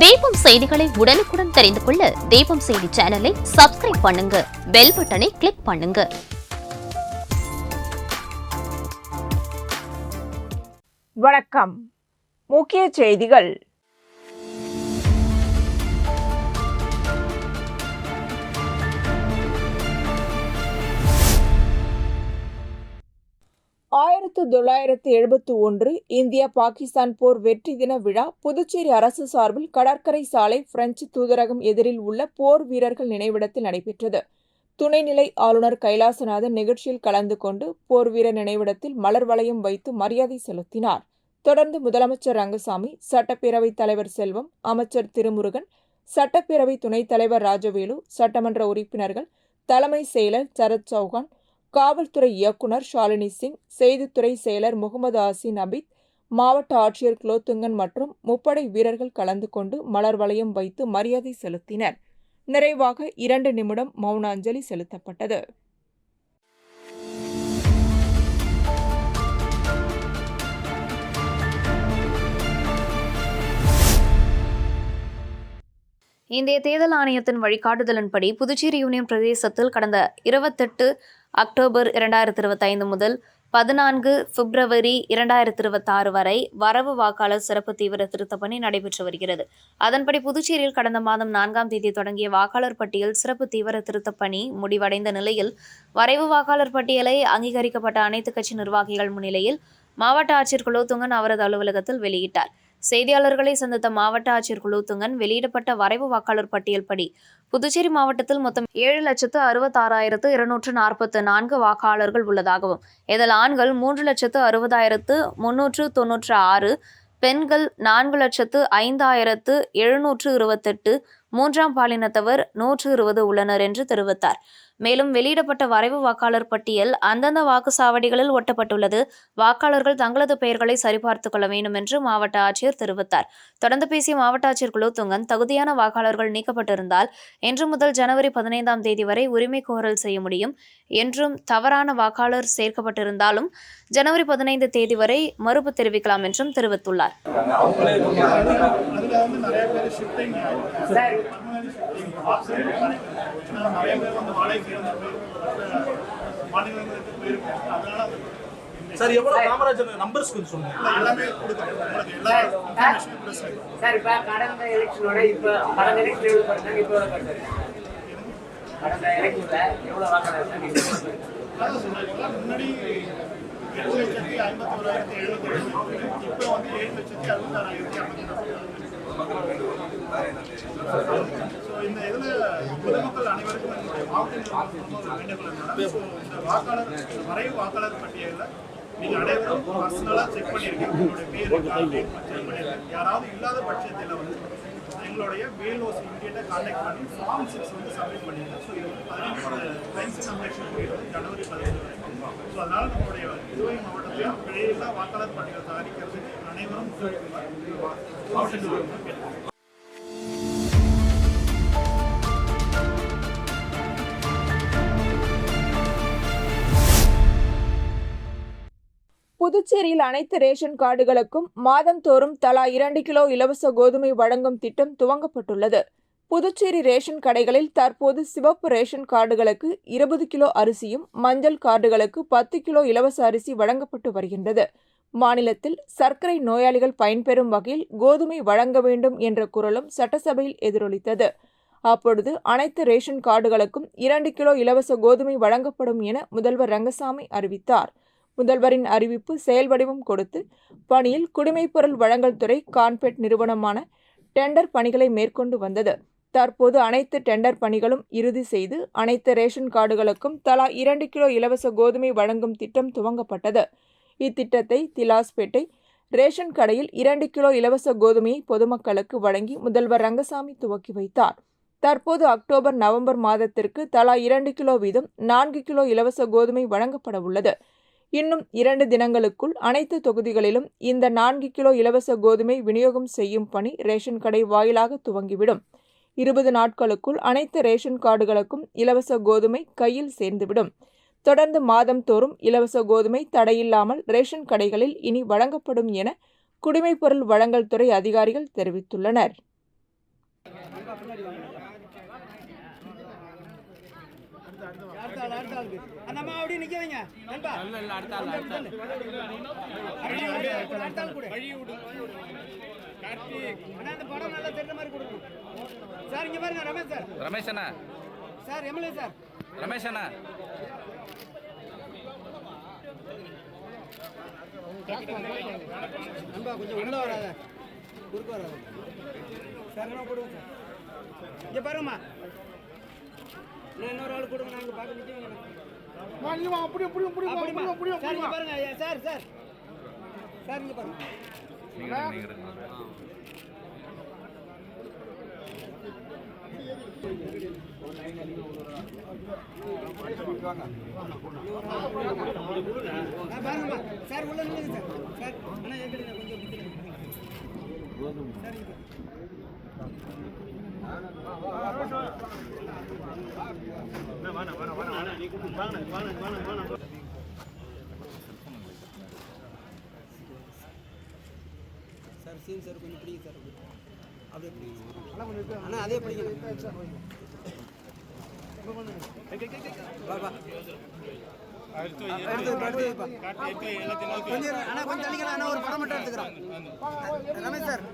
தீபம் செய்திகளை உடனுக்குடன் தெரிந்து கொள்ள தீபம் செய்தி சேனலை சப்ஸ்கிரைப் பண்ணுங்க, பெல் பட்டனை கிளிக் பண்ணுங்க. வணக்கம். முக்கிய செய்திகள். இந்தியா பாகிஸ்தான் போர் வெற்றி தின விழா புதுச்சேரி அரசு சார்பில் கடற்கரை சாலை பிரெஞ்சு தூதரகம் எதிரில் உள்ள போர் வீரர்கள் நினைவிடத்தில் நடைபெற்றது. துணைநிலை ஆளுநர் கைலாசநாதன் நிகழ்ச்சியில் கலந்து கொண்டு போர் வீரர் நினைவிடத்தில் மலர் வளையம் வைத்து மரியாதை செலுத்தினார். தொடர்ந்து முதலமைச்சர் ரங்கசாமி, சட்டப்பேரவைத் தலைவர் செல்வம், அமைச்சர் திருமுருகன், சட்டப்பேரவை துணைத் தலைவர் ராஜவேலு, சட்டமன்ற உறுப்பினர்கள், தலைமை செயலர் சரத் சௌஹான், காவல்துறை இயக்குநர் ஷாலினி சிங், செய்தித்துறை செயலர் முகமது ஆசின் அபித், மாவட்ட ஆட்சியர் குலோத்துங்கன் மற்றும் முப்படை வீரர்கள் கலந்து கொண்டு மலர் வளையம் வைத்து மரியாதை செலுத்தினர். நிறைவாக 2 நிமிடம் மௌன அஞ்சலி செலுத்தப்பட்டது. இந்திய தேர்தல் ஆணையத்தின் வழிகாட்டுதலின்படி புதுச்சேரி யூனியன் பிரதேசத்தில் கடந்த 28 அக்டோபர் 2025 முதல் 14 பிப்ரவரி 2026 வரை வரவு வாக்காளர் சிறப்பு தீவிர திருத்தப் பணி நடைபெற்று வருகிறது. அதன்படி புதுச்சேரியில் கடந்த மாதம் 4ஆம் தேதி தொடங்கிய வாக்காளர் பட்டியல் சிறப்பு தீவிர திருத்தப் பணி முடிவடைந்த நிலையில் வரைவு வாக்காளர் பட்டியலை அங்கீகரிக்கப்பட்ட அனைத்து கட்சி நிர்வாகிகள் முன்னிலையில் மாவட்ட ஆட்சியர் குலோத்துங்கன் அவரது அலுவலகத்தில் வெளியிட்டார். செய்தியாளர்களை சந்தித்த மாவட்ட ஆட்சியர் குலோத்துங்கன் வெளியிடப்பட்ட வரைவு வாக்காளர் பட்டியல் படி புதுச்சேரி மாவட்டத்தில் மொத்தம் 7,66,244 வாக்காளர்கள் உள்ளதாகவும், இதில் ஆண்கள் 3,60,396, பெண்கள் 4,05,728, மூன்றாம் பாலினத்தவர் 120 உள்ளனர் என்று தெரிவித்தார். மேலும் வெளியிடப்பட்ட வரைவு வாக்காளர் பட்டியல் அந்தந்த வாக்குச்சாவடிகளில் ஒட்டப்பட்டுள்ளது. வாக்காளர்கள் தங்களது பெயர்களை சரிபார்த்துக் கொள்ள வேண்டும் என்று மாவட்ட ஆட்சியர் தெரிவித்தார். தொடர்ந்து பேசிய மாவட்ட ஆட்சியர் குலோத்துங்கன், தகுதியான வாக்காளர்கள் நீக்கப்பட்டிருந்தால் இன்று முதல் ஜனவரி 15ஆம் தேதி வரை உரிமை கோரல் செய்ய முடியும் என்றும், தவறான வாக்காளர் சேர்க்கப்பட்டிருந்தாலும் ஜனவரி 15 தேதி வரை மறுப்பு தெரிவிக்கலாம் என்றும் தெரிவித்துள்ளார். சார் எவ்வளவு காமராஜர் நம்பர்ஸ் கொஞ்சம் சொல்லுங்க. எல்லாமே சார் இப்ப கடந்த எலெக்ஷனோட இப்ப கடந்த எலெக்ஷன் எவ்வளவு பண்றாங்க, இப்ப எவ்வளவு பண்றாங்க? கடந்த எலெக்ஷன்ல எவ்வளவு வாக்காளர் முன்னாடி 7,51,700 இப்ப வந்து 7,66,256. இந்த இதுல பொதுமக்கள் அனைவருக்கும் வாக்காளர் வரைவு வாக்காளர் பட்டியலில் நீங்க அனைவரும் பர்சனலா செக் பண்ணிருக்கீங்க. உங்களுடைய பேரு செக் பண்ணிருக்கீங்க. யாராவது இல்லாத பட்சத்தில் வந்து எங்களுடைய BLOC இமீடியட்டா கான்டாக்ட் பண்ணி ஃபார்ம் 6 வந்து சப்மிட் பண்ணிருக்கோம். ஸோ இது வந்து 15 கிரைம்ஸ் சப்மிஷன் பீரியட் ஜனவரி 15 வரைக்கும். ஸோ அதனால நம்மளுடைய புதுவை மாவட்டத்தில் பிழையில்லா வாக்காளர் பட்டியலை தயாரிக்கிறதுக்கு அனைவரும் மாவட்ட நிர்வாகம் கேட்டுக்கோங்க. புதுச்சேரியில் அனைத்து ரேஷன் கார்டுகளுக்கும் மாதந்தோறும் தலா 2 கிலோ இலவச கோதுமை வழங்கும் திட்டம் துவங்கப்பட்டுள்ளது. புதுச்சேரி ரேஷன் கடைகளில் தற்போது சிவப்பு ரேஷன் கார்டுகளுக்கு 20 கிலோ அரிசியும், மஞ்சள் கார்டுகளுக்கு 10 கிலோ இலவச அரிசி வழங்கப்பட்டு வருகின்றது. மாநிலத்தில் சர்க்கரை நோயாளிகள் பயன்பெறும் வகையில் கோதுமை வழங்க வேண்டும் என்ற குரலும் சட்டசபையில் எதிரொலித்தது. அப்பொழுது அனைத்து ரேஷன் கார்டுகளுக்கும் 2 கிலோ இலவச கோதுமை வழங்கப்படும் என முதல்வர் ரங்கசாமி அறிவித்தார். முதல்வரின் அறிவிப்பு செயல் வடிவம் கொடுத்து பணியில் குடிமைப்பொருள் வழங்கல் துறை கான்பெட் நிறுவனமான டெண்டர் பணிகளை மேற்கொண்டு வந்தது. தற்போது அனைத்து டெண்டர் பணிகளும் இறுதி செய்து அனைத்து ரேஷன் கார்டுகளுக்கும் தலா 2 கிலோ இலவச கோதுமை வழங்கும் திட்டம் துவங்கப்பட்டது. இத்திட்டத்தை திலாஸ்பேட்டை ரேஷன் கடையில் 2 கிலோ இலவச கோதுமையை பொதுமக்களுக்கு வழங்கி முதல்வர் ரங்கசாமி துவக்கி வைத்தார். தற்போது அக்டோபர், நவம்பர் மாதத்திற்கு தலா 2 கிலோ வீதம் 4 கிலோ இலவச கோதுமை வழங்கப்பட உள்ளது. இன்னும் 2 தினங்களுக்குள் அனைத்து தொகுதிகளிலும் இந்த 4 கிலோ இலவச கோதுமை விநியோகம் செய்யும் பணி ரேஷன் கடை வாயிலாக துவங்கிவிடும். 20 நாட்களுக்குள் அனைத்து ரேஷன் கார்டுகளுக்கும் இலவச கோதுமை கையில் சேர்ந்துவிடும். தொடர்ந்து மாதம் தோறும் இலவச கோதுமை தடையில்லாமல் ரேஷன் கடைகளில் இனி வழங்கப்படும் என குடிமைப்பொருள் வழங்கல் துறை அதிகாரிகள் தெரிவித்துள்ளனர். அந்த அம்மா அப்படியே நிக்க வைங்க நண்பா. அடுத்த ஆள் அண்ணா அந்த படம் நல்லா தெரிஞ்ச மாதிரி கொடுங்க சார். இங்க பாருங்க ரமேஷ் சார். ரமேஷ் அண்ணா. Sir MLA sir. ரமேஷ் அண்ணா. நண்பா கொஞ்சம் உள்ள வராத, குறுக்க வராத சார். என்ன கொடுங்க சார். இங்க பாருங்கம்மா, இன்னொரு ஆள் கொடுங்க. நாங்க பார்க்க நிற்க சார். இங்க பாருங்க சார். சார் சார் இங்க பாருங்க. பாருங்கம்மா சார் உள்ள நில்லுங்க சார். சார் அண்ணா ஏற்கனவே கொஞ்சம் சார் சார் சீன் சார் கொஞ்சம் பிடிக்கும் சார். அப்படியே பிடிக்கும் அண்ணா, அதே பிடிக்கும். கொஞ்சம் அண்ணா கொஞ்சம் தள்ளிக்கலாம் அண்ணா, ஒரு படம் மட்டும் எடுத்துக்கிறோம். ரமேஷ் சார்.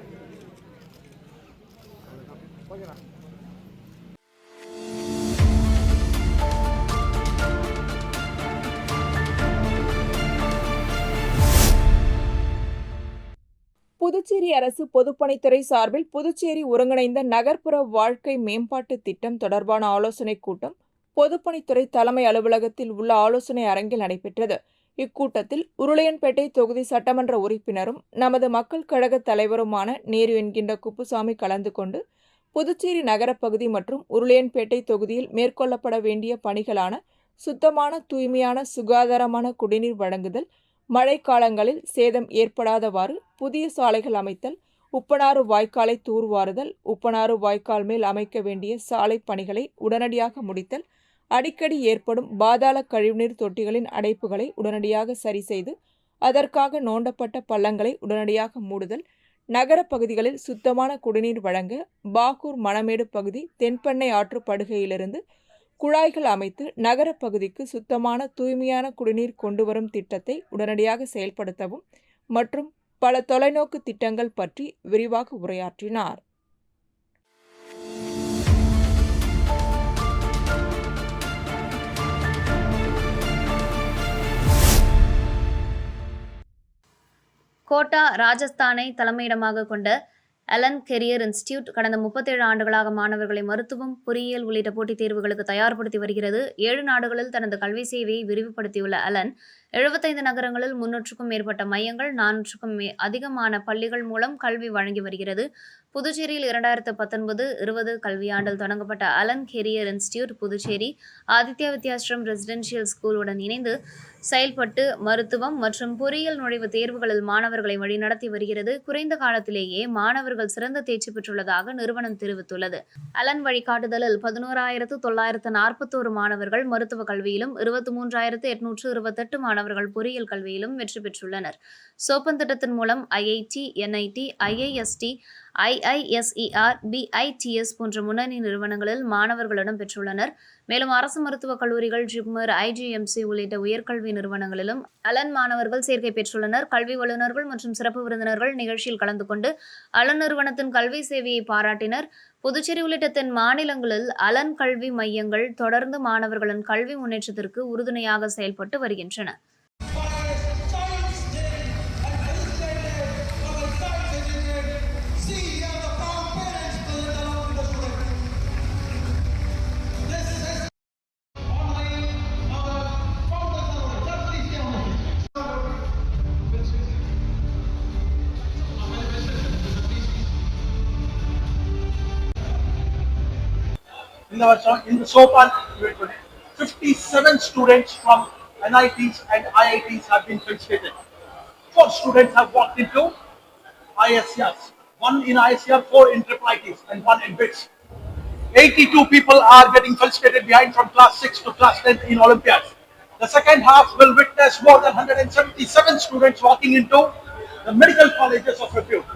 புதுச்சேரி அரசு பொதுப்பணித்துறை சார்பில் புதுச்சேரி ஒருங்கிணைந்த நகர்ப்புற வாழ்க்கை மேம்பாட்டு திட்டம் தொடர்பான ஆலோசனைக் கூட்டம் பொதுப்பணித்துறை தலைமை அலுவலகத்தில் உள்ள ஆலோசனை அரங்கில் நடைபெற்றது. இக்கூட்டத்தில் உருளையன்பேட்டை தொகுதி சட்டமன்ற உறுப்பினரும் நமது மக்கள் கழக தலைவருமான நேரு என்கின்ற குப்புசாமி கலந்து கொண்டு புதுச்சேரி நகரப்பகுதி மற்றும் உருளையன்பேட்டை தொகுதியில் மேற்கொள்ளப்பட வேண்டிய பணிகளான சுத்தமான, தூய்மையான, சுகாதாரமான குடிநீர் வழங்குதல், மழைக்காலங்களில் சேதம் ஏற்படாதவாறு புதிய சாலைகள் அமைத்தல், உப்பனாறு வாய்க்காலை தூர்வாறுதல், உப்பனாறு வாய்க்கால் மேல் அமைக்க வேண்டிய சாலை பணிகளை உடனடியாக முடித்தல், அடிக்கடி ஏற்படும் பாதாள கழிவுநீர் தொட்டிகளின் அடைப்புகளை உடனடியாக சரி செய்து அதற்காக நோண்டப்பட்ட பள்ளங்களை உடனடியாக மூடுதல், நகர பகுதிகளில் சுத்தமான குடிநீர் வழங்க பாகூர் மணமேடு பகுதி தென்பெண்ணை ஆற்று படுகையிலிருந்து குழாய்கள் அமைத்து நகர பகுதிக்கு சுத்தமான, தூய்மையான குடிநீர் கொண்டுவரும் திட்டத்தை உடனடியாக செயல்படுத்தவும் மற்றும் பல தொலைநோக்கு திட்டங்கள் பற்றி விரிவாக உரையாற்றினார். கோட்டா ராஜஸ்தானை தலைமையிடமாக கொண்ட அலன் கெரியர் இன்ஸ்டிடியூட் கடந்த 37 ஆண்டுகளாக மாணவர்களை மருத்துவம், பொறியியல் உள்ளிட்ட போட்டித் தேர்வுகளுக்கு தயார்படுத்தி வருகிறது. 7 நாடுகளில் தனது கல்வி சேவையை விரிவுபடுத்தியுள்ள அலன் 75 நகரங்களில் 300க்கும் மேற்பட்ட மையங்கள், 400க்கும் அதிகமான பள்ளிகள் மூலம் கல்வி வழங்கி வருகிறது. புதுச்சேரியில் 2019-20 கல்வியாண்டில் தொடங்கப்பட்ட Allen career institute Puducherry Aditya Vidyashram residential ஸ்கூலுடன் இணைந்து செயல்பட்டு மருத்துவம் மற்றும் பொறியியல் நுழைவுத் தேர்வுகளில் மாணவர்களை வழிநடத்தி வருகிறது. குறைந்த காலத்திலேயே மாணவர்கள் சிறந்த தேர்ச்சி பெற்றுள்ளதாக நிறுவனம் தெரிவித்துள்ளது. அலன் வழிகாட்டுதலில் 11,941 மாணவர்கள் மருத்துவ கல்வியிலும் 23,828 மாணவர்கள் பொறியியல் கல்வியிலும் வெற்றி பெற்றுள்ளனர். சோப்பன் திட்டத்தின் மூலம் IIT, NIT, IIST, IISER, BITS போன்ற முன்னணி நிறுவனங்களில் மாணவர்களிடம் பெற்றுள்ளனர். மேலும் அரசு மருத்துவக் கல்லூரிகள், ஜிப்மர், IGMC உள்ளிட்ட உயர்கல்வி நிறுவனங்களிலும் அலன் மாணவர்கள் சேர்க்கை பெற்றுள்ளனர். கல்வி வல்லுநர்கள் மற்றும் சிறப்பு விருந்தினர்கள் நிகழ்ச்சியில் கலந்து கொண்டு அலன் நிறுவனத்தின் கல்வி சேவையை பாராட்டினர். புதுச்சேரி உள்ளிட்ட தென் மாநிலங்களில் அலன் கல்வி மையங்கள் தொடர்ந்து மாணவர்களின் கல்வி முன்னேற்றத்திற்கு உறுதுணையாக செயல்பட்டு வருகின்றன. In the SOPAN, 57 students from NITs and IITs have been felicitated. 4 students have walked into ISCRs, 1 in ISCR, 4 in IITs, and 1 in BITS. 82 people are getting felicitated behind from class 6 to class 10 in Olympiads. The second half will witness more than 177 students walking into the medical colleges of repute.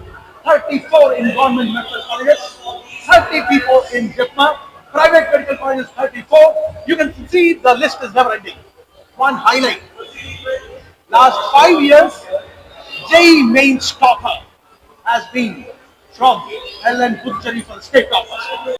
34 in government medical colleges, 30 people in JIPMA. Private medical college is 34. You can see the list is never ending. One highlight. Last 5 years, JEE mains topper has been from LN Puducherry for the state toppers.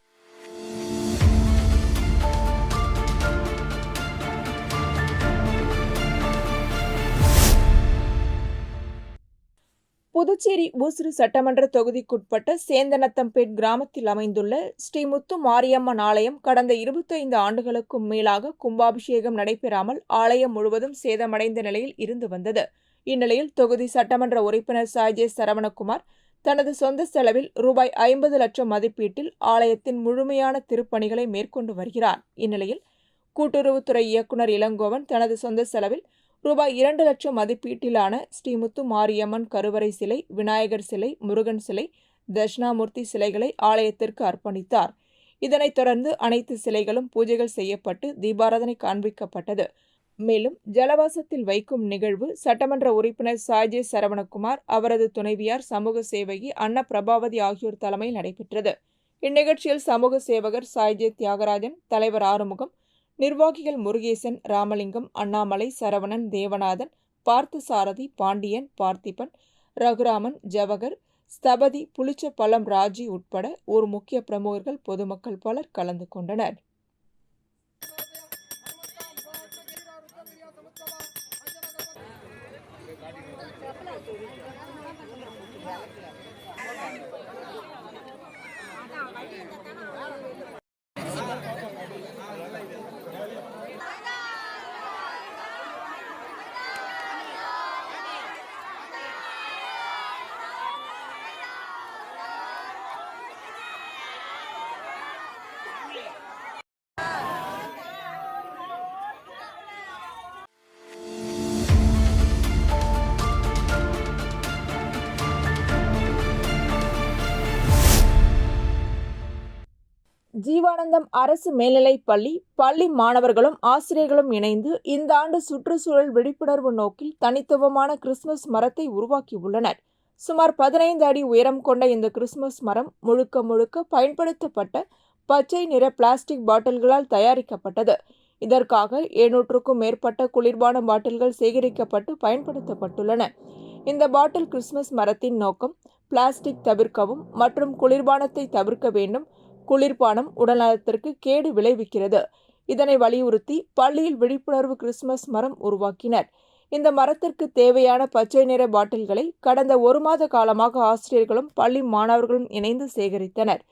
Puducherry Oussudu சட்டமன்ற தொகுதிக்குட்பட்ட சேந்தநத்தம்பேட் கிராமத்தில் அமைந்துள்ள ஸ்ரீ முத்து மாரியம்மன் ஆலயம் கடந்த 25 ஆண்டுகளுக்கும் மேலாக கும்பாபிஷேகம் நடைபெறாமல் ஆலயம் முழுவதும் சேதமடைந்த நிலையில் இருந்து வந்தது. இந்நிலையில் தொகுதி சட்டமன்ற உறுப்பினர் சாய்ஜே சரவணகுமார் தனது சொந்த செலவில் ரூபாய் 50 லட்சம் மதிப்பீட்டில் ஆலயத்தின் முழுமையான திருப்பணிகளை மேற்கொண்டு வருகிறார். இந்நிலையில் கூட்டுறவுத்துறை இயக்குநர் இளங்கோவன் தனது சொந்த செலவில் ரூபாய் 2 லட்சம் மதிப்பீட்டிலான ஸ்ரீமுத்து மாரியம்மன் கருவறை சிலை, விநாயகர் சிலை, முருகன் சிலை, தட்சிணாமூர்த்தி சிலைகளை ஆலயத்திற்கு அர்ப்பணித்தார். இதனைத் தொடர்ந்து அனைத்து சிலைகளும் பூஜைகள் செய்யப்பட்டு தீபாராதனை காண்பிக்கப்பட்டது. மேலும் ஜலவாசத்தில் வைக்கும் நிகழ்வு சட்டமன்ற உறுப்பினர் சாய்ஜே சரவணகுமார், அவரது துணைவியார் சமூக சேவகி அன்ன பிரபாவதி ஆகியோர் தலைமையில் நடைபெற்றது. இந்நிகழ்ச்சியில் சமூக சேவகர் சாய்ஜே தியாகராஜன், தலைவர் ஆறுமுகம், நிர்வாகிகள் முருகேசன், ராமலிங்கம், அண்ணாமலை, சரவணன், தேவநாதன், பார்த்தசாரதி, பாண்டியன், பார்த்திபன், ரகுராமன், ஜவகர், ஸ்தபதி, புளிச்சப்பள்ளம் ராஜி உட்பட ஒரு முக்கிய பிரமுகர்கள், பொதுமக்கள் பலர் கலந்து கொண்டனர். ஜீவானந்தம் அரசு மேல்நிலைப் பள்ளி மாணவர்களும் ஆசிரியர்களும் இணைந்து இந்த ஆண்டு சுற்றுச்சூழல் விழிப்புணர்வு நோக்கில் தனித்துவமான கிறிஸ்துமஸ் மரத்தை உருவாக்கியுள்ளனர். சுமார் 15 அடி உயரம் கொண்ட இந்த கிறிஸ்துமஸ் மரம் முழுக்க பயன்படுத்தப்பட்ட பச்சை நிற பிளாஸ்டிக் பாட்டில்களால் தயாரிக்கப்பட்டது. இதற்காக 700க்கும் மேற்பட்ட குளிர்பான பாட்டில்கள் சேகரிக்கப்பட்டு பயன்படுத்தப்பட்டுள்ளன. இந்த பாட்டில் கிறிஸ்துமஸ் மரத்தின் நோக்கம் பிளாஸ்டிக் தவிர்க்கவும் மற்றும் குளிர்பானத்தை தவிர்க்க வேண்டும். குளிர்பானம் உடல்நலத்திற்கு கேடு விளைவிக்கிறது. இதனை வலியுறுத்தி பள்ளியில் விழிப்புணர்வு கிறிஸ்துமஸ் மரம் உருவாக்கினர். இந்த மரத்திற்கு தேவையான பச்சை நிற பாட்டில்களை கடந்த 1 மாத காலமாக ஆசிரியர்களும் பள்ளி மாணவர்களும் இணைந்து சேகரித்தனர்.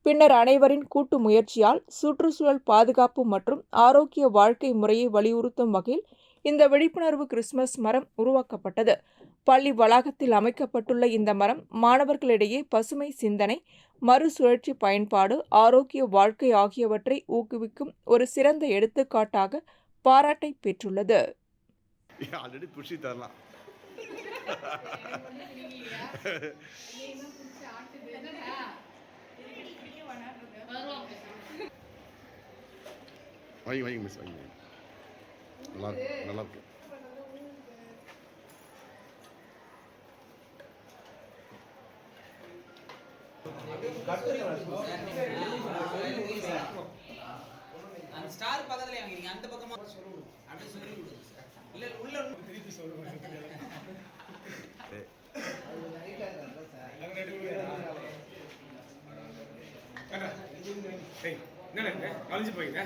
பின்னர் அனைவரின் கூட்டு முயற்சியால் சுற்றுச்சூழல் பாதுகாப்பு மற்றும் ஆரோக்கிய வாழ்க்கை முறையை வலியுறுத்தும் வகையில் இந்த விழிப்புணர்வு கிறிஸ்துமஸ் மரம் உருவாக்கப்பட்டது. பள்ளி வளாகத்தில் அமைக்கப்பட்டுள்ள இந்த மரம் மாணவர்களிடையே பசுமை சிந்தனை, மறுசுழற்சி பயன்பாடு, ஆரோக்கிய வாழ்க்கை ஆகியவற்றை ஊக்குவிக்கும் ஒரு சிறந்த எடுத்துக்காட்டாக பாராட்டை பெற்றுள்ளது. நல்லா இருக்கு. அந்த ஸ்டார் பக்கத்துல வாங்குறீங்க, அந்த பக்கமா அப்படியே சொல்லி கொடுங்க சார். இல்ல உள்ள திருப்பி சொல்லுங்க. என்ன காலேஜ் போயிங்க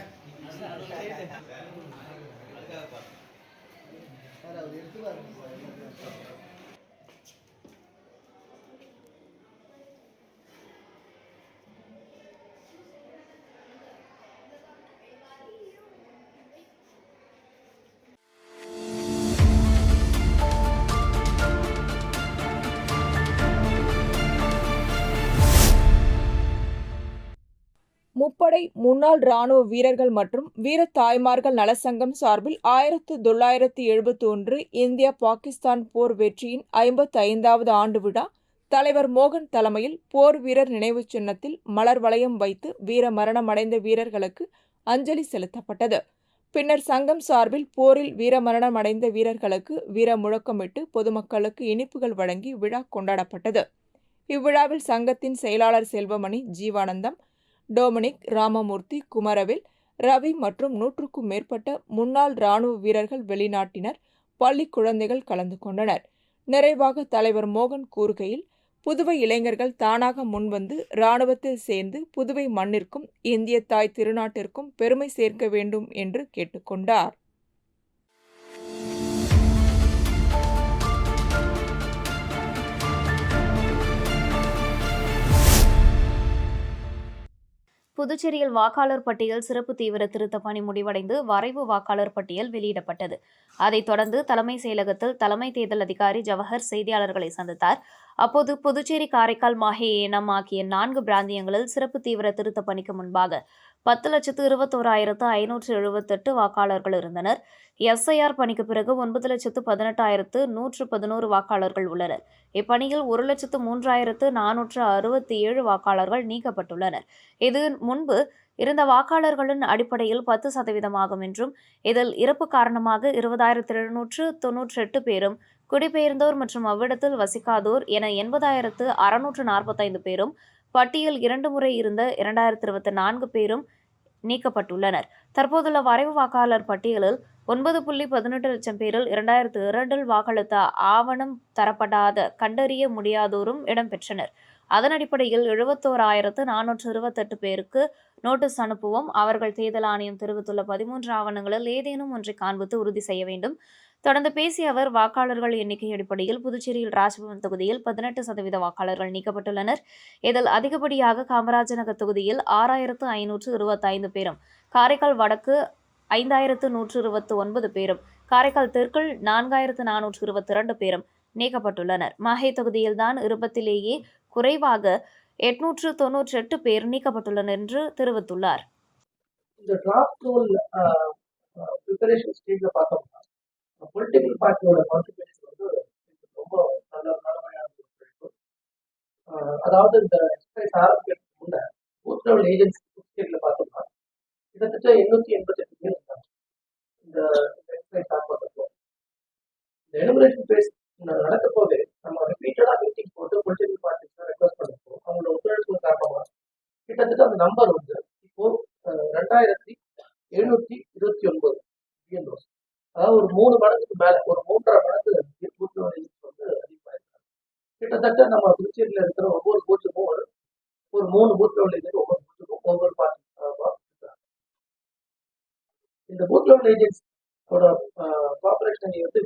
முப்படை முன்னாள் இராணுவ வீரர்கள் மற்றும் வீர தாய்மார்கள் நலசங்கம் சார்பில் 1971 இந்தியா பாகிஸ்தான் போர் வெற்றியின் 55வது ஆண்டு விழா தலைவர் மோகன் தலைமையில் போர் வீரர் நினைவு சின்னத்தில் மலர் வளையம் வைத்து வீர மரணமடைந்த வீரர்களுக்கு அஞ்சலி செலுத்தப்பட்டது. பின்னர் சங்கம் சார்பில் போரில் வீரமரணமடைந்த வீரர்களுக்கு வீர முழக்கமிட்டு பொதுமக்களுக்கு இனிப்புகள் வழங்கி விழா கொண்டாடப்பட்டது. இவ்விழாவில் சங்கத்தின் செயலாளர் செல்வமணி, ஜீவானந்தம், டொமினிக், ராமமூர்த்தி, குமரவேல், ரவி மற்றும் 100க்கும் மேற்பட்ட முன்னாள் ராணுவ வீரர்கள், வெளிநாட்டினர், பள்ளி குழந்தைகள் கலந்து கொண்டனர். நிறைவாக தலைவர் மோகன் கூறுகையில், புதுவை இளைஞர்கள் தானாக முன்வந்து ராணுவத்தில் சேர்ந்து புதுவை மண்ணிற்கும் இந்திய தாய் திருநாட்டிற்கும் பெருமை சேர்க்க வேண்டும் என்று கேட்டுக்கொண்டார். புதுச்சேரியில் வாக்காளர் பட்டியல் சிறப்பு தீவிர திருத்த பணி முடிவடைந்து வரைவு வாக்காளர் பட்டியல் வெளியிடப்பட்டது. அதைத் தொடர்ந்து தலைமைச் செயலகத்தில் தலைமை தேர்தல் அதிகாரி ஜவஹர் செய்தியாளர்களை சந்தித்தார். அப்போது புதுச்சேரி, காரைக்கால், மாஹே, ஏனாம் ஆகிய 4 பிராந்தியங்களில் சிறப்பு தீவிர திருத்த பணிக்கு முன்பாக 10,21,578 வாக்காளர்கள் இருந்தனர். எஸ்ஐஆர் பணிக்கு பிறகு 9,18,111 வாக்காளர்கள் உள்ளனர். இப்பணியில் 1,03,467 வாக்காளர்கள் நீக்கப்பட்டுள்ளனர். இது முன்பு இருந்த வாக்காளர்களின் அடிப்படையில் 10% என்றும், இதில் இறப்பு காரணமாக 20,798 பேரும், குடிபெயர்ந்தோர் மற்றும் அவ்விடத்தில் வசிக்காதோர் என 80,645 பேரும், பட்டியல் 2 முறை இருந்த 2,024 பேரும் நீக்கப்பட்டுள்ளனர். தற்போதுள்ள வரைவு வாக்காளர் பட்டியலில் 9.18 லட்சம் பேரில் 2002 வாக்களித்த ஆவணம் தரப்படாத கண்டறிய முடியாதோரும் இடம்பெற்றனர். அதன் அடிப்படையில் 71,428 பேருக்கு நோட்டீஸ் அனுப்புவோம். அவர்கள் தேர்தல் ஆணையம் தெரிவித்துள்ள 13 ஆவணங்களில் ஏதேனும் ஒன்றை காண்பித்து உறுதி செய்ய வேண்டும். தொடர்ந்து பேசிய அவர், வாக்காளர்கள் எண்ணிக்கை அடிப்படையில் புதுச்சேரியில் ராஜ்பவன் தொகுதியில் 18% வாக்காளர்கள் நீக்கப்பட்டுள்ளனர். இதில் அதிகப்படியாக காமராஜர் நகர் தொகுதியில் 6,525 பேரும், காரைக்கால் வடக்கு 5,129 பேரும், காரைக்கால் தெற்கில் 4,422 பேரும் நீக்கப்பட்டுள்ளனர். மாஹே தொகுதியில்தான் இருபத்திலேயே குறைவாக 898 பேர் நீக்கப்பட்டுள்ளனர் என்று தெரிவித்துள்ளார். இந்த டிராஃப்ட் ரோல் ப்ரிப்பரேஷன் ஸ்டேஜ்ல பார்த்தோம்னா பொலிட்டிக்கல் பார்ட்டியோட கான்ட்ரிபியூஷன் வந்து ரொம்ப நல்லமையான இருக்கும். அதாவது இந்த எக்ஸசைஸ் ஆரம்பிக்கிறதுக்கு முன்ன பூத் லெவல் ஏஜென்சி ஸ்டேட்ல பார்த்தோம்னா கிட்டத்தட்ட 888 பேர் இருந்தாங்க. இந்த எக்ஸசைஸ் ஆரம்பிக்கிறப்போ இந்த எனுமரேஷன் பேஸ் நடக்க போது நம்ம ரிப்பீட்டடா மீட்டிங் போட்டு பொலிட்டிக்கல் பார்ட்டிஸ் ரெக்வஸ்ட் பண்ணப்போ அவங்களோட ஒத்துழைப்பு காரணமா கிட்டத்தட்ட அந்த நம்பர் வந்து இப்போ 2,729 பிஎன்ஓஸ், அதாவது ஒரு 3 மடங்குக்கு மேல, ஒரு 3.5 மடங்கு பூத் லெவல் ஏஜென்சி வந்து அதிகமாயிருக்காங்க. கிட்டத்தட்ட நம்ம புதுச்சேரியில இருக்கிற ஒவ்வொரு பூத்துக்கும் ஒரு 3 பூத் லெவல் ஏஜென்சி, ஒவ்வொரு பூத்துக்கும் ஒவ்வொரு பார்ட்டி இருக்காங்க. இந்த பூத் லெவல் ஏஜென்சியோட பாப்புலேஷன் வந்து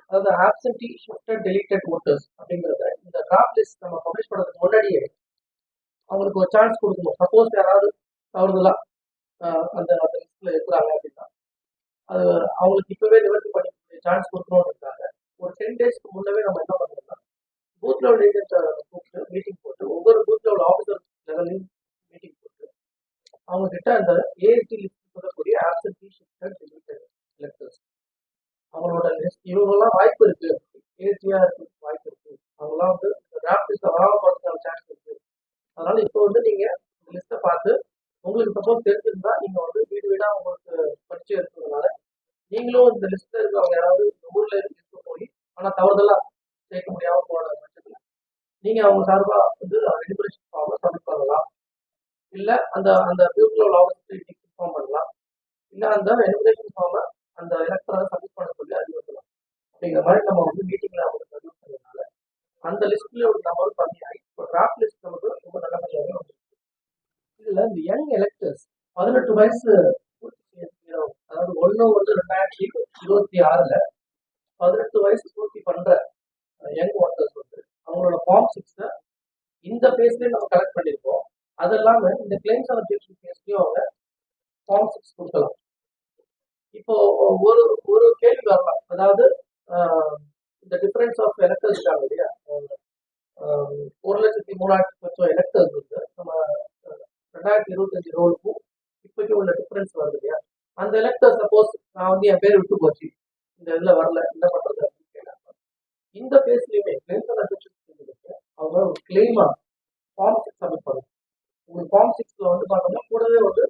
அதாவது ஆப்சென்டி, ஷிஃப்டட், டெலிட்டட் ஓட்டர்ஸ் அப்படிங்கிறத இந்த டிராஃப்ட் லிஸ்ட் நம்ம பப்ளிஷ் பண்ணுறதுக்கு முன்னாடியே அவங்களுக்கு ஒரு சான்ஸ் கொடுக்கணும். சப்போஸ் யாராவது தவறுதலா அந்த லிஸ்ட்ல இருக்கிறாங்க அப்படின்னா அது அவங்களுக்கு இப்பவே நிவர்த்தி பண்ணி சான்ஸ் கொடுக்கணும்ன்றதுக்காக ஒரு 10 டேஸ்க்கு முன்னவே நம்ம என்ன பண்ணுறோம்னா பூத் லெவல் ஏஜென்ட் கூப்பிட்டு மீட்டிங் போட்டு, ஒவ்வொரு பூத் லெவல் ஆஃபீஸர் லெவலையும் மீட்டிங் போட்டு அவங்க கிட்ட அந்த ஏஎஸ்டி லிஸ்ட் சொல்லக்கூடிய ஆப்சென்டி, ஷிஃப்டட், டெலிட்டட் எலக்டர்ஸ் அவங்களோட லிஸ்ட், இவங்கெல்லாம் வாய்ப்பு இருக்கு, ஏசியா இருக்கு, வாய்ப்பு இருக்கு, அவங்களாம் வந்து டிராஃப்ட் லிஸ்ட் வராம பார்த்துக்கான சான்ஸ் இருக்கு. அதனால இப்போ வந்து நீங்க இந்த லிஸ்ட்டை பார்த்து உங்களுக்கு சப்போஸ் தெரிஞ்சிருந்தா நீங்க வந்து வீடு வீடா உங்களுக்கு பரிச்சயம் இருக்கிறதுனால நீங்களும் இந்த லிஸ்ட்ல இருக்கிறவங்க யாராவது ஊர்ல இருக்க போய் ஆனா தவறுதலா சேர்க்க முடியாம போன பட்சத்துல நீங்க அவங்க சார்பா வந்து எலிமினேஷன் ஃபார்மை சப்மிட் பண்ணலாம். இல்ல அந்த அந்த பியூட்டிஃபுல் ஆஃபீஸர் இன்ஃபார்ம் பண்ணலாம். இல்ல அந்த எலிமினேஷன் ஃபார்மை அந்த எலக்டரை சப்மிட் பண்ண சொல்லி அறிவுறுத்தலாம். அப்படிங்கிற மாதிரி நம்ம வந்து மீட்டிங்ல அவங்களுக்கு சப்மிட் பண்ணதுனால அந்த லிஸ்ட்ல ஒரு நம்பர் கம்மியாகி இப்போ டிராஃப்ட் லிஸ்ட் நமக்கு ரொம்ப நல்லபடியாக வந்துருக்கு. இதுல இந்த யங் எலக்டர்ஸ் 18 வயசு பூர்த்தி செய்யறோம், அதாவது 1/1/2026 18 வயசு பூர்த்தி பண்ற யங் ஓட்டர்ஸ் வந்து அவங்களோட ஃபார்ம் 6 இந்த பேஸ்லயே நம்ம கலெக்ட் பண்ணியிருக்கோம். அது இல்லாம இந்த கிளைம்ஸ் அண்ட் அப்ஜெக்ஷன் பேஸ்லயும் அவங்க ஃபார்ம் 6 கொடுக்கலாம். இப்போ ஒரு கேள்வி வரலாம், அதாவது இந்த டிஃபரன்ஸ் ஆஃப் எலக்டர்ஸ் இருக்காங்க இல்லையா, 1,03,000 எலக்டர்ஸ் வந்து நம்ம 2025 ரோலுக்கும் இப்போக்கும் உள்ள டிஃபரன்ஸ் வருது இல்லையா, அந்த எலக்டர் சப்போஸ் நான் வந்து என் பேர் விட்டு போச்சு, இந்த இதில் வரல, என்ன பண்றது அப்படின்னு கேட்டாங்க. இந்த பேஸ்லயுமே கிளைம்ஸ் அண்ட் அப்ஜெக்ஷன் அவங்க ஒரு கிளைமா ஃபார்ம் 6 சப்மிட் பண்ணும். உங்களுக்கு ஃபார்ம் 6ல வந்து பார்த்தோம்னா கூடவே வந்து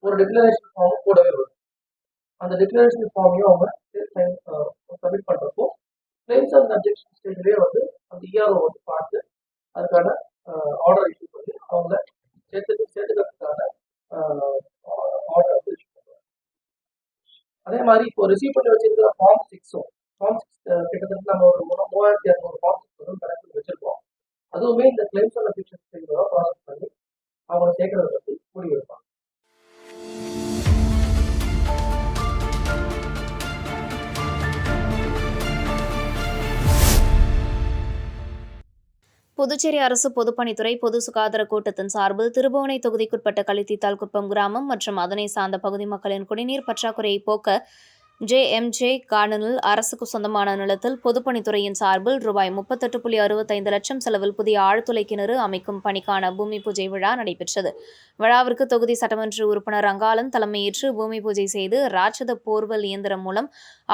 ஒரு டிக்ளரேஷன் ஃபார்ம் கூடவே வரும். அந்த டிக்ளரேஷன் ஃபார்மையும் அவங்க சப்மிட் பண்றப்போ கிளைம்ஸ் அண்ட் அப்ஜெக்ஷன் ஸ்டேஜ்லேயே வந்து அந்த இஆர்ஓ வந்து பார்த்து அதுக்கான ஆர்டர் இஷ்யூ பண்ணி அவங்கள சேர்த்துக்க மாதிரி இப்போ ரிசீவ் பண்ணி வச்சிருக்கிற ஃபார்ம் 6 கிட்டத்தட்ட நம்ம ஒரு 3200 ஃபார்ம் கணக்கு வச்சிருக்கோம். அதுவுமே இந்த கிளைம்ஸ் அண்ட் அஃபிஷியல்ஸ் ப்ராசஸ் பண்ணி அவங்களை சேர்க்கறத பற்றி முடிவெடுப்பாங்க. புதுச்சேரி அரசு பொதுப்பணித்துறை பொது சுகாதார கூட்டத்தின் சார்பில் திருபுவனை தொகுதிக்குட்பட்ட களித்தீத்தால்குப்பம் கிராமம் மற்றும் அதனை சார்ந்த பகுதி மக்களின் குடிநீர் பற்றாக்குறையை போக்க JMJ கார்டனில் அரசுக்கு சொந்தமான நிலத்தில் பொதுப்பணித்துறையின் சார்பில் ரூபாய் 38.65 லட்சம் செலவில் புதிய ஆழ்துளை கிணறு அமைக்கும் பணிக்கான பூமி பூஜை விழா நடைபெற்றது. விழாவிற்கு தொகுதி சட்டமன்ற உறுப்பினர் ரங்காலன் தலைமையேற்று பூமி பூஜை செய்து ராட்சத போர்வெல் இயந்திரம் மூலம்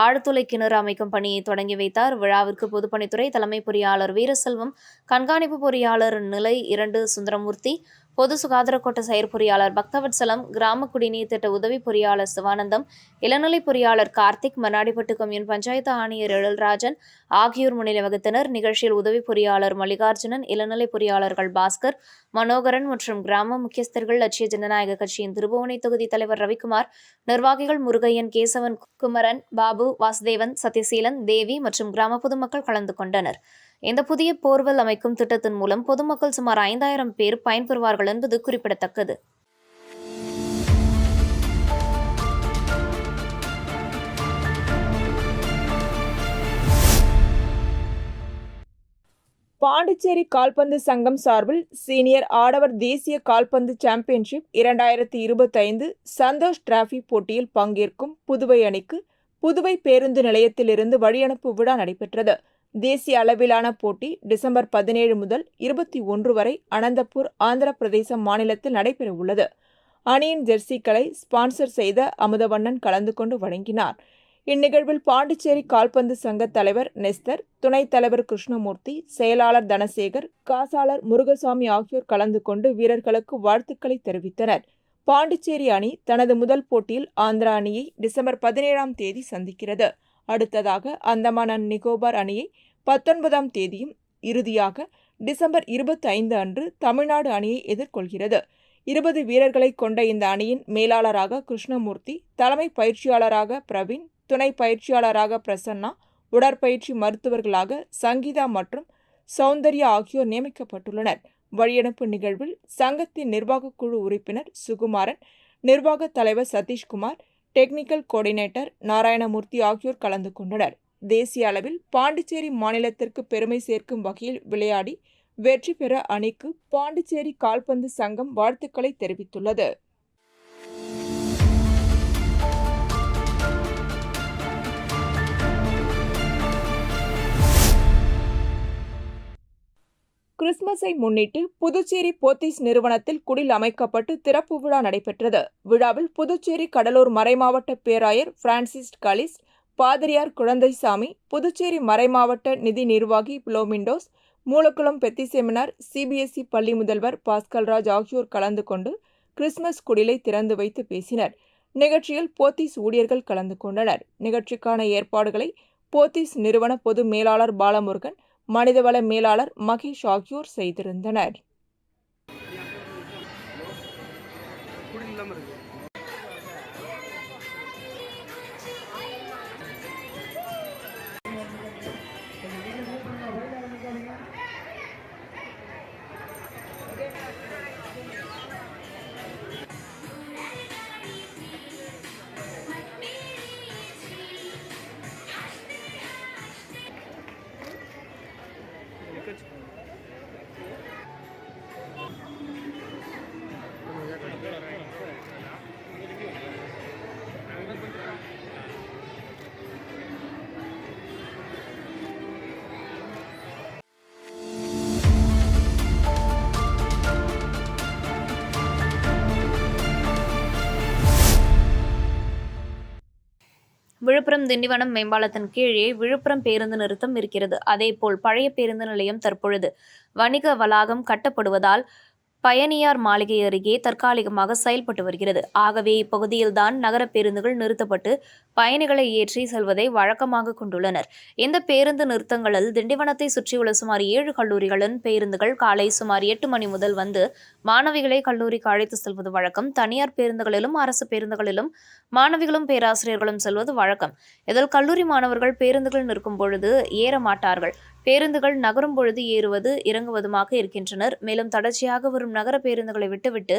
ஆழ்துளை கிணறு அமைக்கும் பணியை தொடங்கி வைத்தார். விழாவிற்கு பொதுப்பணித்துறை தலைமை பொறியாளர் வீரசெல்வம், கண்காணிப்பு பொறியாளர் நிலை 2 சுந்தரமூர்த்தி, பொது சுகாதார கோட்ட செயற்பொறியாளர் பக்தவத்சலம், கிராம குடிநீர் திட்ட உதவி பொறியாளர் சிவானந்தம், இளநிலை பொறியாளர் கார்த்திக், மண்ணாடிப்பட்டு கொம்யூன் பஞ்சாயத்து ஆணையர் எழில்ராஜன் ஆகியோர் முன்னிலை வகித்தனர். நிகழ்ச்சியில் உதவி பொறியாளர் மல்லிகார்ஜுனன், இளநிலை பொறியாளர்கள் பாஸ்கர், மனோகரன் மற்றும் கிராம முக்கியஸ்தர்கள், லட்சிய ஜனநாயக கட்சியின் திருபுவனை தொகுதி தலைவர் ரவிக்குமார், நிர்வாகிகள் முருகையன், கேசவன், குமரன், பாபு, வாசுதேவன், சத்யசீலன், தேவி மற்றும் கிராம பொதுமக்கள் கலந்து கொண்டனர். இந்த புதிய போர்வெல் அமைக்கும் திட்டத்தின் மூலம் பொதுமக்கள் சுமார் 5000 பேர் பயன்பெறுவார்கள் என்பது குறிப்பிடத்தக்கது. பாண்டிச்சேரி கால்பந்து சங்கம் சார்பில் சீனியர் ஆடவர் தேசிய கால்பந்து சாம்பியன்ஷிப் 2025 சந்தோஷ் டிராபி போட்டியில் பங்கேற்கும் புதுவை அணிக்கு புதுவை பேருந்து நிலையத்திலிருந்து வழியனுப்பு விழா நடைபெற்றது. தேசிய அளவிலான போட்டி டிசம்பர் 17 முதல் 21 வரை அனந்தபூர், ஆந்திர பிரதேசம் மாநிலத்தில் நடைபெறவுள்ளது. அணியின் ஜெர்சிகளை ஸ்பான்சர் செய்த அமுதவண்ணன் கலந்து கொண்டு வழங்கினார். இந்நிகழ்வில் பாண்டிச்சேரி கால்பந்து சங்க தலைவர் நெஸ்தர், துணைத் தலைவர் கிருஷ்ணமூர்த்தி, செயலாளர் தனசேகர், காசாளர் முருகசாமி ஆகியோர் கலந்து கொண்டு வீரர்களுக்கு வாழ்த்துக்களை தெரிவித்தனர். பாண்டிச்சேரி அணி தனது முதல் போட்டியில் ஆந்திரா அணியை டிசம்பர் 17ஆம் தேதி சந்திக்கிறது. அடுத்ததாக அந்தமான் அண்ட் நிகோபார் அணியை 19ஆம் தேதியும் இறுதியாக டிசம்பர் 25 அன்று தமிழ்நாடு அணியை எதிர்கொள்கிறது. 20 வீரர்களை கொண்ட இந்த அணியின் மேலாளராக கிருஷ்ணமூர்த்தி, தலைமை பயிற்சியாளராக பிரவீன், துணை பயிற்சியாளராக பிரசன்னா, உடற்பயிற்சி மருத்துவர்களாக சங்கீதா மற்றும் சௌந்தர்யா ஆகியோர் நியமிக்கப்பட்டுள்ளனர். வழியனுப்பு நிகழ்வில் சங்கத்தின் நிர்வாக குழு உறுப்பினர் சுகுமாரன், நிர்வாக தலைவர் சதீஷ்குமார், டெக்னிக்கல் கோஆர்டினேட்டர் நாராயணமூர்த்தி ஆகியோர் கலந்து கொண்டனர். தேசிய அளவில் பாண்டிச்சேரி மாநிலத்திற்கு பெருமை சேர்க்கும் வகையில் விளையாடி வெற்றி பெற அணிக்கு பாண்டிச்சேரி கால்பந்து சங்கம் வாழ்த்துக்களை தெரிவித்துள்ளது. கிறிஸ்துமஸை முன்னிட்டு புதுச்சேரி போத்தீஸ் நிறுவனத்தில் குடில் அமைக்கப்பட்டு திறப்பு விழா நடைபெற்றது. விழாவில் புதுச்சேரி கடலூர் மறைமாவட்ட பேராயர் பிரான்சிஸ் கலிஸ், பாதிரியார் குழந்தைசாமி, புதுச்சேரி மறைமாவட்ட நிதி நிர்வாகி புளோமிண்டோஸ், மூலக்குளம் பெத்தி செமினார் CBSE பள்ளி முதல்வர் பாஸ்கல்ராஜ் ஆகியோர் கலந்து கொண்டு கிறிஸ்துமஸ் குடிலை திறந்து வைத்து பேசினர். நிகழ்ச்சியில் போத்தீஸ் ஊழியர்கள் கலந்து கொண்டனர். நிகழ்ச்சிக்கான ஏற்பாடுகளை போத்தீஸ் நிறுவன பொது மேலாளர் பாலமுருகன், மனிதவள மேலாளர் மகேஷ் ஆகியோர் செய்திருந்தனர். விழுப்புரம் திண்டிவனம் மேம்பாலத்தின் கீழே விழுப்புரம் பேருந்து நிறுத்தம் இருக்கிறது. அதேபோல் பழைய பேருந்து நிலையம் தற்பொழுது வணிக வளாகம் கட்டப்படுவதால் பயணியார் மாளிகை அருகே தற்காலிகமாக செயல்பட்டு வருகிறது. ஆகவே இப்பகுதியில்தான் நகர பேருந்துகள் நிறுத்தப்பட்டு பயணிகளை ஏற்றி செல்வதை வழக்கமாக கொண்டுள்ளனர். இந்த பேருந்து நிறுத்தங்களில் திண்டிவனத்தை சுற்றியுள்ள சுமார் 7 கல்லூரிகளின் பேருந்துகள் காலை சுமார் 8 மணி முதல் வந்து மாணவிகளை கல்லூரிக்கு அழைத்து செல்வது வழக்கம். தனியார் பேருந்துகளிலும் அரசு பேருந்துகளிலும் மாணவிகளும் பேராசிரியர்களும் செல்வது வழக்கம். இதில் கல்லூரி மாணவர்கள் பேருந்துகள் நிற்கும் பொழுது ஏற மாட்டார்கள். பேருந்துகள் நகரும் பொழுது ஏறுவது இறங்குவதுமாக இருக்கின்றனர். மேலும் தொடர்ச்சியாக வரும் நகர பேருந்துகளை விட்டுவிட்டு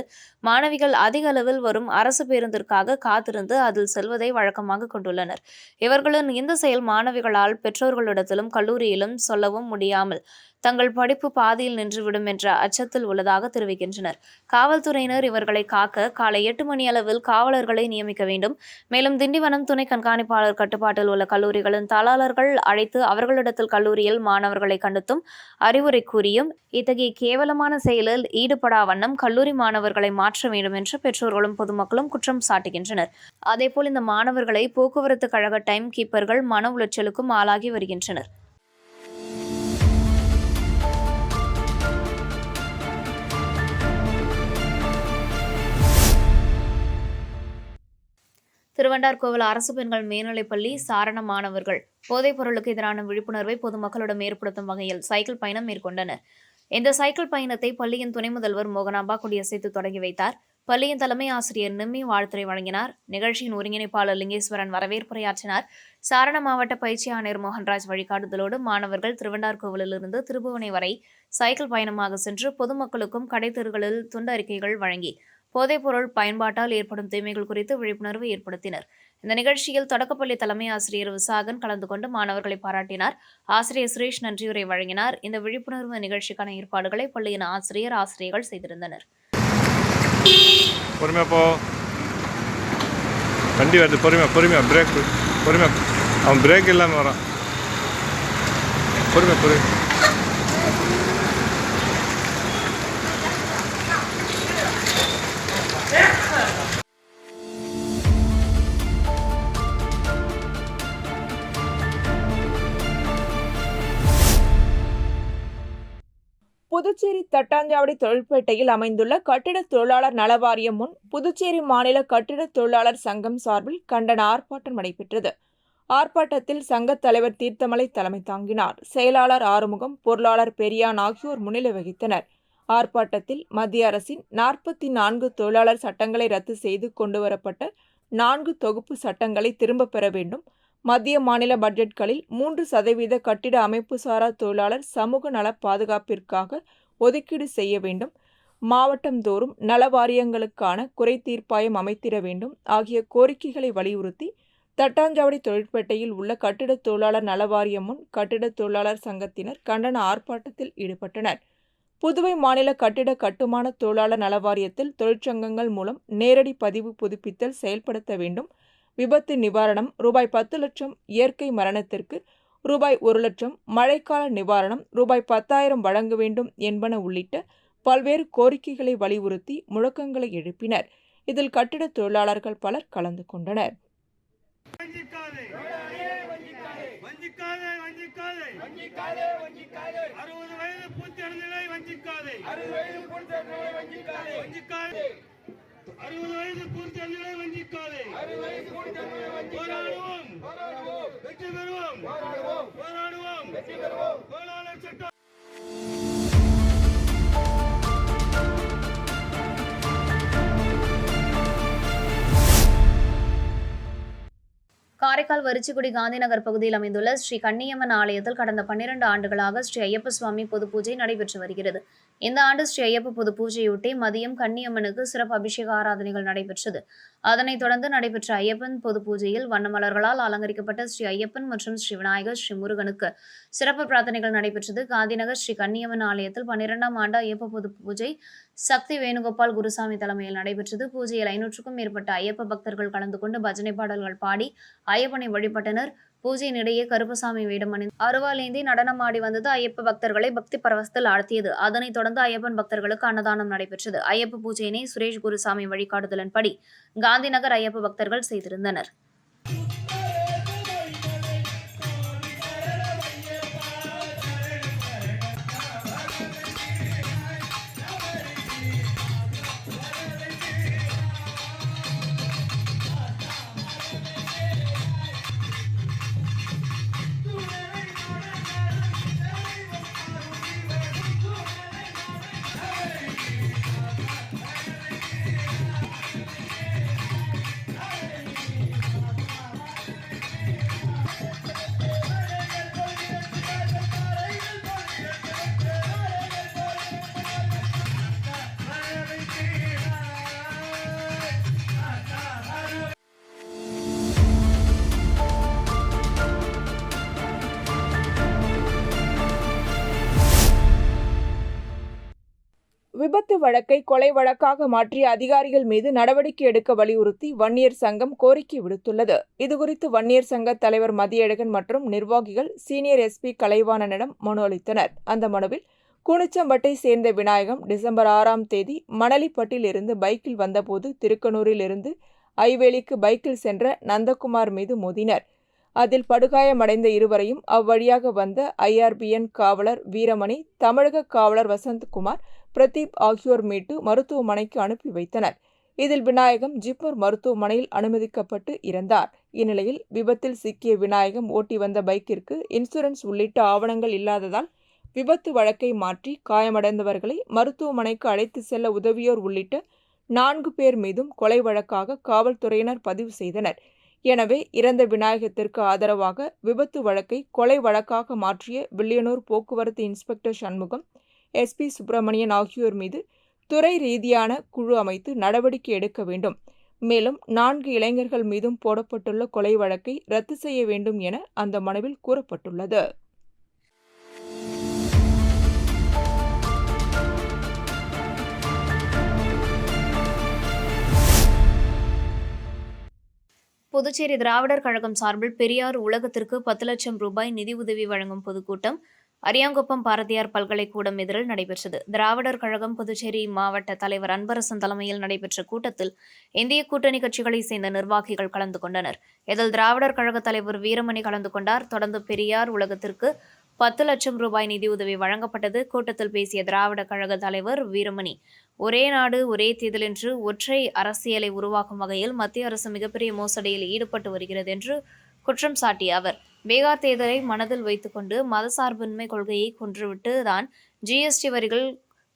மாணவிகள் அதிக அளவில் வரும் அரசு பேருந்திற்காக காத்திருந்து அதில் செல்வதை வழக்கமாக கொண்டுள்ளனர். இவர்களின் இந்த செயல் மாணவிகளால் பெற்றோர்களிடத்திலும் கல்லூரியிலும் சொல்லவும் முடியாமல் தங்கள் படிப்பு பாதியில் நின்றுவிடும் என்ற அச்சத்தில் உள்ளதாக தெரிவிக்கின்றனர். காவல்துறையினர் இவர்களை காக்க காலை 8 மணி அளவில் காவலர்களை நியமிக்க வேண்டும். மேலும் திண்டிவனம் துணை கண்காணிப்பாளர் கட்டுப்பாட்டில் உள்ள கல்லூரிகளின் தாளாளர்கள் அழைத்து அவர்களிடத்தில் கல்லூரியில் மாணவர்களை கண்டித்தும் அறிவுரை கூறியும் இத்தகைய கேவலமான செயலில் ஈடுபடா வண்ணம் கல்லூரி மாணவர்களை மாற்ற வேண்டும் என்று பெற்றோர்களும் பொதுமக்களும் குற்றம் சாட்டுகின்றனர். அதேபோல் இந்த மாணவர்களை போக்குவரத்து கழக டைம் கீப்பர்கள் மன உளைச்சலுக்கும் ஆளாகி வருகின்றனர். திருவண்டார்கோவில் அரசு பெண்கள் மேல்நிலைப்பள்ளி சாரண மாணவர்கள் போதைப் பொருளுக்கு எதிரான விழிப்புணர்வை பொதுமக்களிடம் ஏற்படுத்தும் வகையில் சைக்கிள் பயணம் மேற்கொண்டனர். இந்த சைக்கிள் பயணத்தை பள்ளியின் துணை முதல்வர் மோகனாம்பா கொடியசைத்து தொடங்கி வைத்தார். பள்ளியின் தலைமை ஆசிரியர் நிம்மி வாழ்த்துரை வழங்கினார். நிகழ்ச்சியின் ஒருங்கிணைப்பாளர் லிங்கேஸ்வரன் வரவேற்புரையாற்றினார். சாரண மாவட்ட பயிற்சி ஆணையர் மோகன்ராஜ் வழிகாட்டுதலோடு மாணவர்கள் திருவண்டார்கோவிலிருந்து திருபுவனை வரை சைக்கிள் பயணமாக சென்று பொதுமக்களுக்கும் கடைத்தெருகளில் துண்டு அறிக்கைகள் வழங்கி போதைப்பொருள் பயன்பாட்டால் ஏற்படும் தீமைகள் குறித்து விழிப்புணர்வு ஏற்படுத்தினர். இந்த நிகழ்ச்சியில் தொடக்கப்பள்ளி தலைமை ஆசிரியர் விசாகன் கலந்து கொண்டு மாணவர்களை பாராட்டினார். ஆசிரியர் சுரேஷ் நன்றியுரை வழங்கினார். இந்த விழிப்புணர்வு நிகழ்ச்சிக்கான ஏற்பாடுகளை பள்ளியின் ஆசிரியர்கள் செய்திருந்தனர். வண்டி வருது, பொறுமையா பிரேக், பொறுமையா, அவன் பிரேக் இல்லாமல் வரான், பொறுமையா. புதுச்சேரி தட்டாஞ்சாவடி தொழிற்பேட்டையில் அமைந்துள்ள கட்டிட தொழிலாளர் நல வாரியம் முன் புதுச்சேரி மாநில கட்டிட தொழிலாளர் சங்கம் சார்பில் கண்டன ஆர்ப்பாட்டம் நடைபெற்றது. ஆர்ப்பாட்டத்தில் சங்கத் தலைவர் தீர்த்தமலை தலைமை தாங்கினார். செயலாளர் ஆறுமுகம், பொருளாளர் பெரியான் ஆகியோர் முன்னிலை வகித்தனர். ஆர்ப்பாட்டத்தில் மத்திய அரசின் 44 தொழிலாளர் சட்டங்களை ரத்து செய்து கொண்டுவரப்பட்ட 4 தொகுப்பு சட்டங்களை திரும்பப் பெற வேண்டும். மத்திய மாநில பட்ஜெட்களில் 3% கட்டிட அமைப்புசாரா தொழிலாளர் சமூக நல பாதுகாப்பிற்காக ஒதுக்கீடு செய்ய வேண்டும். மாவட்டந்தோறும் நல வாரியங்களுக்கான குறை தீர்ப்பாயம் அமைத்திட வேண்டும் ஆகிய கோரிக்கைகளை வலியுறுத்தி தட்டாஞ்சாவடி தொழிற்பேட்டையில் உள்ள கட்டிட தொழிலாளர் நல வாரியம் முன் கட்டிட தொழிலாளர் சங்கத்தினர் கண்டன ஆர்ப்பாட்டத்தில் ஈடுபட்டனர். புதுவை மாநில கட்டிட கட்டுமான தொழிலாளர் நல வாரியத்தில் தொழிற்சங்கங்கள் மூலம் நேரடி பதிவு புதுப்பித்தல் செயல்படுத்த வேண்டும். விபத்து நிவாரணம் ரூபாய் 10 லட்சம், இயற்கை மரணத்திற்கு ரூபாய் 1 லட்சம், மழைக்கால நிவாரணம் ரூபாய் 10,000 வழங்க வேண்டும் என்பன உள்ளிட்ட பல்வேறு கோரிக்கைகளை வலியுறுத்தி முழக்கங்களை எழுப்பினர். இதில் கட்டிட தொழிலாளர்கள் பலர் கலந்து கொண்டனர். காரைக்கால் வரிச்சிக்குடி காந்திநகர் பகுதியில் அமைந்துள்ள ஸ்ரீ கன்னியம்மன் ஆலயத்தில் கடந்த 12 ஆண்டுகளாக ஸ்ரீ ஐயப்ப சுவாமி பொது பூஜை நடைபெற்று வருகிறது. இந்த ஆண்டு ஸ்ரீ ஐயப்ப பொது பூஜையொட்டி மதியம் கன்னியம்மனுக்கு சிறப்பு அபிஷேக ஆராதனைகள் நடைபெற்றது. அதனைத் தொடர்ந்து நடைபெற்ற ஐயப்பன் பொது பூஜையில் வண்ணமலர்களால் அலங்கரிக்கப்பட்ட ஸ்ரீ ஐயப்பன் மற்றும் ஸ்ரீ விநாயகர், ஸ்ரீ முருகனுக்கு சிறப்பு பிரார்த்தனைகள் நடைபெற்றது. காந்திநகர் ஸ்ரீ கன்னியம்மன் ஆலயத்தில் 12ஆம் ஆண்டு ஐயப்ப பொது பூஜை சக்தி வேணுகோபால் குருசாமி தலைமையில் நடைபெற்றது. பூஜையில் 500க்கும் மேற்பட்ட ஐயப்ப பக்தர்கள் கலந்து கொண்டு பஜனை பாடல்கள் பாடி ஐயப்பனை வழிபட்டனர். பூஜையினிடையே கருப்பசாமி வேடமணிந்து அருவாலேந்தி நடனமாடி வந்தது ஐயப்ப பக்தர்களை பக்தி பரவசத்தில் ஆழ்த்தியது. அதனைத் தொடர்ந்து ஐயப்பன் பக்தர்களுக்கு அன்னதானம் நடைபெற்றது. ஐயப்ப பூஜையினை சுரேஷ் குருசாமி வழிகாட்டுதலின்படி காந்திநகர் ஐயப்ப பக்தர்கள் செய்திருந்தனர். விபத்து வழக்கை கொலை வழக்காக மாற்றிய அதிகாரிகள் மீது நடவடிக்கை எடுக்க வலியுறுத்தி வன்னியர் சங்கம் கோரிக்கை விடுத்துள்ளது. இதுகுறித்து வன்னியர் சங்க தலைவர் மதியழகன் மற்றும் நிர்வாகிகள் சீனியர் எஸ்பி கலைவாணனிடம் மனு அளித்தனர். அந்த மனுவில் கூனிச்சம்பட்டை சேர்ந்த விநாயகம் டிசம்பர் 6ஆம் தேதி மணலிப்பட்டில் இருந்து பைக்கில் வந்தபோது திருக்கனூரில் இருந்து ஐவேலிக்கு பைக்கில் சென்ற நந்தகுமார் மீது மோதினர். அதில் படுகாயமடைந்த இருவரையும் அவ்வழியாக வந்த IRBN காவலர் வீரமணி, தமிழக காவலர் வசந்த்குமார், பிரதீப் ஆகியோர் மீட்டு மருத்துவமனைக்கு அனுப்பி வைத்தனர். இதில் விநாயகம் ஜிப்மர் மருத்துவமனையில் அனுமதிக்கப்பட்டு இறந்தார். இந்நிலையில் விபத்தில் சிக்கிய விநாயகம் ஓட்டி வந்த பைக்கிற்கு இன்சூரன்ஸ் உள்ளிட்ட ஆவணங்கள் இல்லாததால் விபத்து வழக்கை மாற்றி காயமடைந்தவர்களை மருத்துவமனைக்கு அழைத்து செல்ல உதவியோர் உள்ளிட்ட 4 பேர் மீதும் கொலை வழக்காக காவல்துறையினர் பதிவு செய்தனர். எனவே இறந்த விநாயகத்திற்கு ஆதரவாக விபத்து வழக்கை கொலை வழக்காக மாற்றிய வில்லியனூர் போக்குவரத்து இன்ஸ்பெக்டர் சண்முகம், SP சுப்பிரமணியன் ஆகியோர் மீது துறை ரீதியான குழு அமைத்து நடவடிக்கை எடுக்க வேண்டும். மேலும் 4 இளைஞர்கள் மீதும் போடப்பட்டுள்ள கொலை வழக்கை ரத்து செய்ய வேண்டும் என அந்த மனுவில் கூறப்பட்டுள்ளது. புதுச்சேரி திராவிடர் கழகம் சார்பில் பெரியார் உலகத்திற்கு 10 லட்சம் ரூபாய் நிதி உதவி வழங்கும் பொதுக்கூட்டம் அரியாங்குப்பம் பாரதியார் பல்கலைக்கூடம் எதிரில் நடைபெற்றது. திராவிடர் கழகம் புதுச்சேரி மாவட்ட தலைவர் அன்பரசன் தலைமையில் நடைபெற்ற கூட்டத்தில் இந்திய கூட்டணி கட்சிகளைச் சேர்ந்த நிர்வாகிகள் கலந்து கொண்டனர். இதில் திராவிடர் கழக தலைவர் வீரமணி கலந்து கொண்டார். தொடர்ந்து பெரியார் உலகத்திற்கு 10 லட்சம் ரூபாய் நிதியுதவி வழங்கப்பட்டது. கூட்டத்தில் பேசிய திராவிட கழக தலைவர் வீரமணி, ஒரே நாடு ஒரே தேர்தல் என்று ஒற்றை அரசியலை உருவாக்கும் வகையில் மத்திய அரசு மிகப்பெரிய மோசடியில் ஈடுபட்டு வருகிறது என்று குற்றம் சாட்டிய அவர், பீகார் தேர்தலை மனதில் வைத்துக்கொண்டு மதசார்பின்மை கொள்கையை கொன்றுவிட்டு தான் GST வரிகள்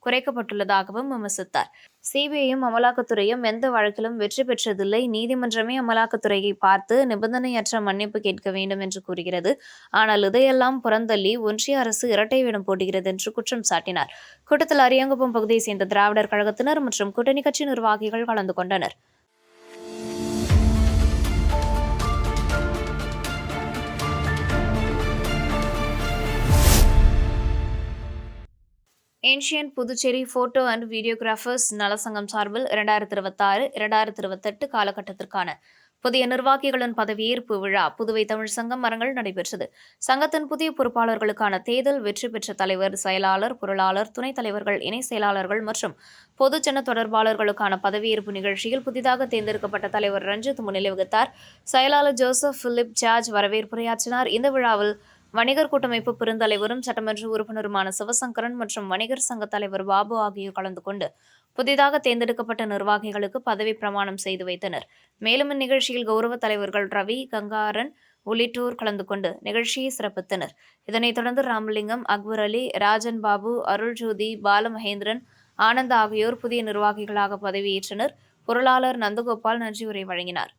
குறைக்கப்பட்டுள்ளதாகவும் விமர்சித்தார். CBIயும் அமலாக்கத்துறையும் எந்த வழக்கிலும் வெற்றி பெற்றதில்லை. நீதிமன்றமே அமலாக்கத்துறையை பார்த்து நிபந்தனையற்ற மன்னிப்பு கேட்க வேண்டும் என்று கூறுகிறது. ஆனால் இதையெல்லாம் புறந்தள்ளி ஒன்றிய அரசு இரட்டை வேடம் போடுகிறது என்று குற்றம் சாட்டினார். கூட்டத்தில் அரியாங்குப்பம் பகுதியை சேர்ந்த திராவிடர் கழகத்தினர் மற்றும் கூட்டணி கட்சி நிர்வாகிகள் கலந்து கொண்டனர். Ancient Puducherry photo and videographers நலசங்கம் சார்பில் 2026-2028 காலகட்டத்திற்கான புதிய நிர்வாகிகளின் பதவியேற்பு விழா புதுவை தமிழ் சங்கம் அரங்கில் நடைபெற்றது. சங்கத்தின் புதிய பொறுப்பாளர்களுக்கான தேர்தல் வெற்றி பெற்ற தலைவர், செயலாளர், பொருளாளர், துணைத் தலைவர்கள், இணை செயலாளர்கள் மற்றும் பொதுஜன தொடர்பாளர்களுக்கான பதவியேற்பு நிகழ்ச்சியில் புதிதாக தேர்ந்தெடுக்கப்பட்ட தலைவர் ரஞ்சித் முன்னிலை வகித்தார். செயலாளர் ஜோசப் பிலிப் ஜார்ஜ் வரவேற்புரையாற்றினார். இந்த விழாவில் வணிகர் கூட்டமைப்பு பெருந்தலைவரும் சட்டமன்ற உறுப்பினருமான சிவசங்கரன் மற்றும் வணிகர் சங்க தலைவர் பாபு ஆகியோர் கலந்து கொண்டு புதிதாக தேர்ந்தெடுக்கப்பட்ட நிர்வாகிகளுக்கு பதவி பிரமாணம் செய்து வைத்தனர். மேலும் இந்நிகழ்ச்சியில் கௌரவ தலைவர்கள் ரவி, கங்காரன் உள்ளிட்டோர் கலந்து கொண்டு நிகழ்ச்சியை சிறப்பித்தனர். இதனைத் தொடர்ந்து ராமலிங்கம், அக்பர் அலி, ராஜன் பாபு, அருள்ஜோதி, பாலமகேந்திரன், ஆனந்த் ஆகியோர் புதிய நிர்வாகிகளாக பதவியேற்றனர். பொருளாளர் நந்தகோபால் நன்றி உரை வழங்கினார்.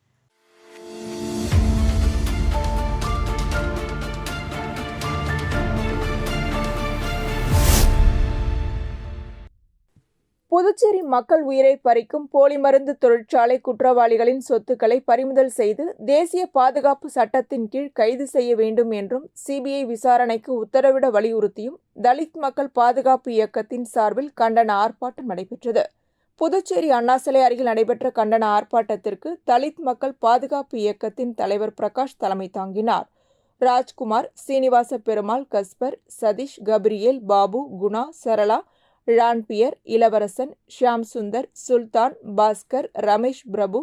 புதுச்சேரி மக்கள் உயிரை பறிக்கும் போலி மருந்து தொழிற்சாலை குற்றவாளிகளின் சொத்துக்களை பறிமுதல் செய்து தேசிய பாதுகாப்பு சட்டத்தின் கீழ் கைது செய்ய வேண்டும் என்றும் CBI விசாரணைக்கு உத்தரவிட வலியுறுத்தியும் தலித் மக்கள் பாதுகாப்பு இயக்கத்தின் சார்பில் கண்டன ஆர்ப்பாட்டம் நடைபெற்றது. புதுச்சேரி அண்ணா சிலை அருகில் நடைபெற்ற கண்டன ஆர்ப்பாட்டத்திற்கு தலித் மக்கள் பாதுகாப்பு இயக்கத்தின் தலைவர் பிரகாஷ் தலைமை தாங்கினார். ராஜ்குமார், சீனிவாச பெருமாள், கஸ்பர், சதீஷ், கப்ரியேல், பாபு, குணா, சரளா, ரான்பியர், இளவரசன், ஷியாம் சுந்தர், சுல்தான், பாஸ்கர், ரமேஷ் பிரபு,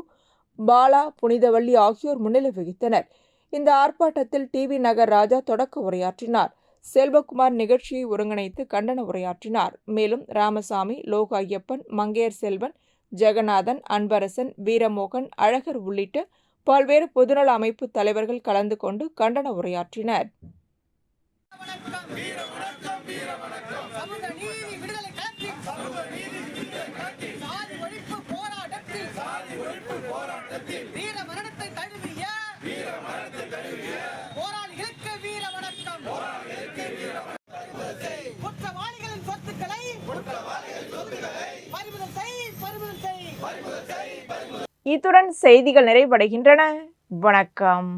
பாலா, புனிதவள்ளி ஆகியோர் முன்னிலை வகித்தனர். இந்த ஆர்ப்பாட்டத்தில் TV நகர் ராஜா தொடக்க உரையாற்றினார். செல்வகுமார் நிகழ்ச்சியை ஒருங்கிணைத்து கண்டன உரையாற்றினார். மேலும் ராமசாமி, லோக ஐயப்பன், மங்கையர் செல்வன், ஜெகநாதன், அன்பரசன், வீரமோகன், அழகர் உள்ளிட்ட பல்வேறு பொதுநல அமைப்பு தலைவர்கள் கலந்து கொண்டு கண்டன உரையாற்றினர். இத்துடன் செய்திகள் நிறைவடைகின்றன. வணக்கம்.